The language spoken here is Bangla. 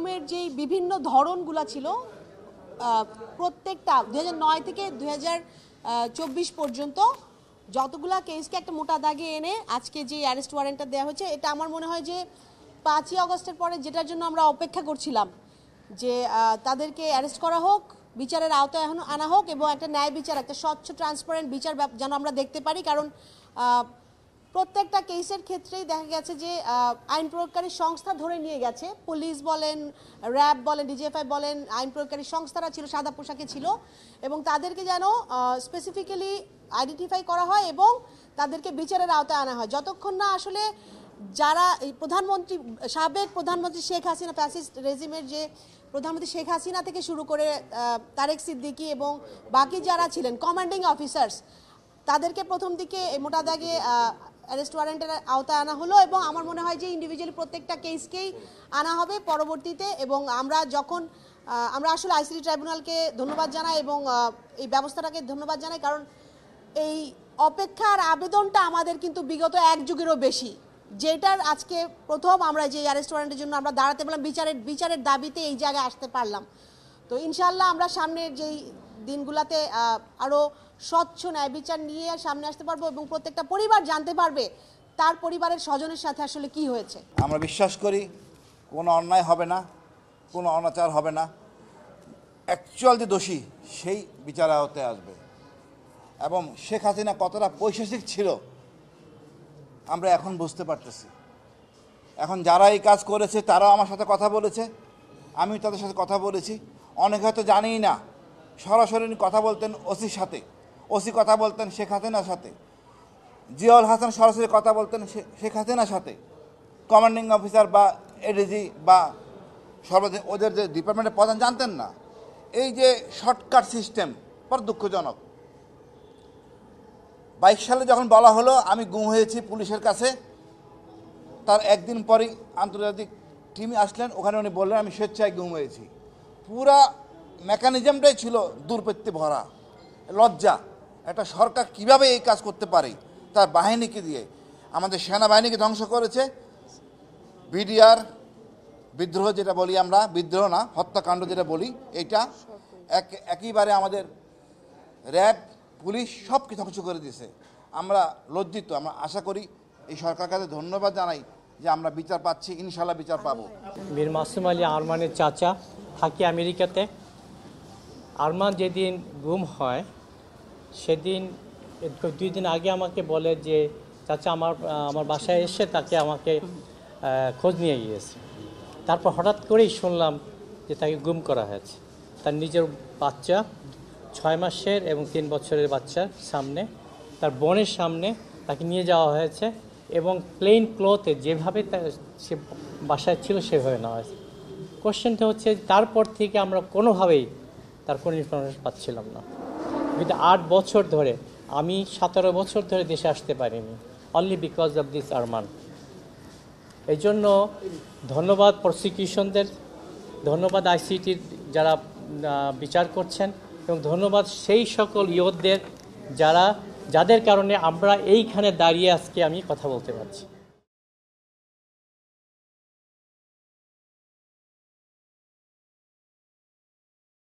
নির্যাতনের যেই বিভিন্ন ধরনগুলো ছিল প্রত্যেকটা 2009 থেকে 2024 পর্যন্ত যতগুলা কেসকে একটা মোটা দাগে এনে আজকে যে অ্যারেস্ট ওয়ারেন্টটা দেওয়া হয়েছে, এটা আমার মনে হয় যে 5ই আগস্টের পরে যেটার জন্য আমরা অপেক্ষা করছিলাম যে তাদেরকে অ্যারেস্ট করা হোক, বিচারের আওতায় আনা হোক এবং একটা ন্যায় বিচার, একটা স্বচ্ছ ট্রান্সপারেন্ট বিচার যেন আমরা দেখতে পারি। কারণ প্রত্যেকটা কেসের ক্ষেত্রেই দেখা গেছে যে আইন প্রয়োগকারী সংস্থা ধরে নিয়ে গেছে, পুলিশ বলেন, র্যাব বলেন, ডিজিএফআই বলেন, আইন প্রয়োগকারী সংস্থারা ছিল, সাদা পোশাকে ছিল, এবং তাদেরকে যেন স্পেসিফিক্যালি আইডেন্টিফাই করা হয় এবং তাদেরকে বিচারের আওতায় আনা হয়। যতক্ষণ না আসলে যারা এই প্রধানমন্ত্রী, সাবেক প্রধানমন্ত্রী শেখ হাসিনা, ফ্যাসিস্ট রেজিমের যে প্রধানমন্ত্রী শেখ হাসিনা থেকে শুরু করে তারেক সিদ্দিকী এবং বাকি যারা ছিলেন কমান্ডিং অফিসার্স, তাদেরকে প্রথম দিকে মোটা দাগে অ্যারেস্ট ওয়ারেন্টের আওতায় আনা হলো এবং আমার মনে হয় যে ইন্ডিভিজুয়ালি প্রত্যেকটা কেসকেই আনা হবে পরবর্তীতে। এবং আমরা আসলে আইসিটি ট্রাইব্যুনালকে ধন্যবাদ জানাই এবং এই ব্যবস্থাটাকে ধন্যবাদ জানাই, কারণ এই অপেক্ষার আবেদনটা আমাদের কিন্তু বিগত 1 যুগেরও বেশি, যেটার আজকে প্রথম আমরা যে অ্যারেস্ট ওয়ারেন্টের জন্য আমরা দাঁড়াতে পারলাম, বিচারের দাবিতে এই জায়গায় আসতে পারলাম। তো ইনশাল্লাহ আমরা সামনের যেই দিনগুলোতে আরও স্বচ্ছ ন্যায় বিচার নিয়ে সামনে আসতে পারবো এবং প্রত্যেকটা পরিবার জানতে পারবে তার পরিবারের স্বজনের সাথে আসলে কি হয়েছে। আমরা বিশ্বাস করি কোনো অন্যায় হবে না, কোনো অনাচার হবে না, অ্যাকচুয়াল যে দোষী সেই বিচারের আওতায় আসবে। এবং শেখ হাসিনা কতটা পৈশাচিক ছিল আমরা এখন বুঝতে পারতেছি। এখন যারা এই কাজ করেছে তারাও আমার সাথে কথা বলেছে, আমি তাদের সাথে কথা বলেছি। অনেকে হয়তো জানিই না, সরাসরি কথা বলতেন ওসির সাথে, ওসি কথা বলতেন শেখ হাসিনার সাথে, জিয়াউল হাসান সরাসরি কথা বলতেন শেখ হাসিনার সাথে, কমান্ডিং অফিসার বা এডিজি বা ওদের যে ডিপার্টমেন্টের প্রধান জানতেন না। এই যে শর্টকাট সিস্টেম বড় দুঃখজনক। 22 সালে যখন বলা হলো আমি গুম হয়েছি পুলিশের কাছে, তার একদিন পরই আন্তর্জাতিক টিম আসলেন, ওখানে উনি বললেন আমি স্বেচ্ছায় গুম হয়েছি। পুরা মেকানিজমটাই ছিল দুর্বৃত্তি ভরা, লজ্জা। একটা সরকার কিভাবে এই কাজ করতে পারে তার বাহিনীকে দিয়ে, আমাদের সেনাবাহিনীকে ধ্বংস করেছে। বিডিআর বিদ্রোহ যেটা বলি আমরা, বিদ্রোহ না হত্যাকাণ্ড যেটা বলি, এটা একইবারে আমাদের র্যাব, পুলিশ সব কিছু ধ্বংস করে দিয়েছে। আমরা লজ্জিত। আমরা আশা করি এই সরকার কাছে ধন্যবাদ জানাই যে আমরা বিচার পাচ্ছি, ইনশাল্লাহ বিচার পাবো। মীর মাসুম আলী আরমানের চাচা, থাকি আমেরিকাতে। আরমান যেদিন গুম হয় সেদিন 2 দিন আগে আমাকে বলে যে চাচা আমার বাসায় এসে তাকে আমাকে খোঁজ নিয়ে গিয়েছে। তারপর হঠাৎ করেই শুনলাম যে তাকে গুম করা হয়েছে। তার নিজের বাচ্চা 6 মাসের এবং 3 বছরের বাচ্চার সামনে, তার বোনের সামনে তাকে নিয়ে যাওয়া হয়েছে এবং প্লেন ক্লথে যেভাবে সে বাসায় ছিল সেভাবে নেওয়া হয়েছে। কোশ্চেনটা হচ্ছে তারপর থেকে আমরা কোনোভাবেই তার কোনো ইনফরমেশন পাচ্ছিলাম না। কিন্তু 8 বছর ধরে, আমি 17 বছর ধরে দেশে আসতে পারিনি, only because of this Arman. এই জন্য ধন্যবাদ প্রসিকিউশনদের, ধন্যবাদ আইসিটির যারা বিচার করছেন, এবং ধন্যবাদ সেই সকল ইয়োধদের যাদের কারণে আমরা এইখানে দাঁড়িয়ে আজকে আমি কথা বলতে পারছি।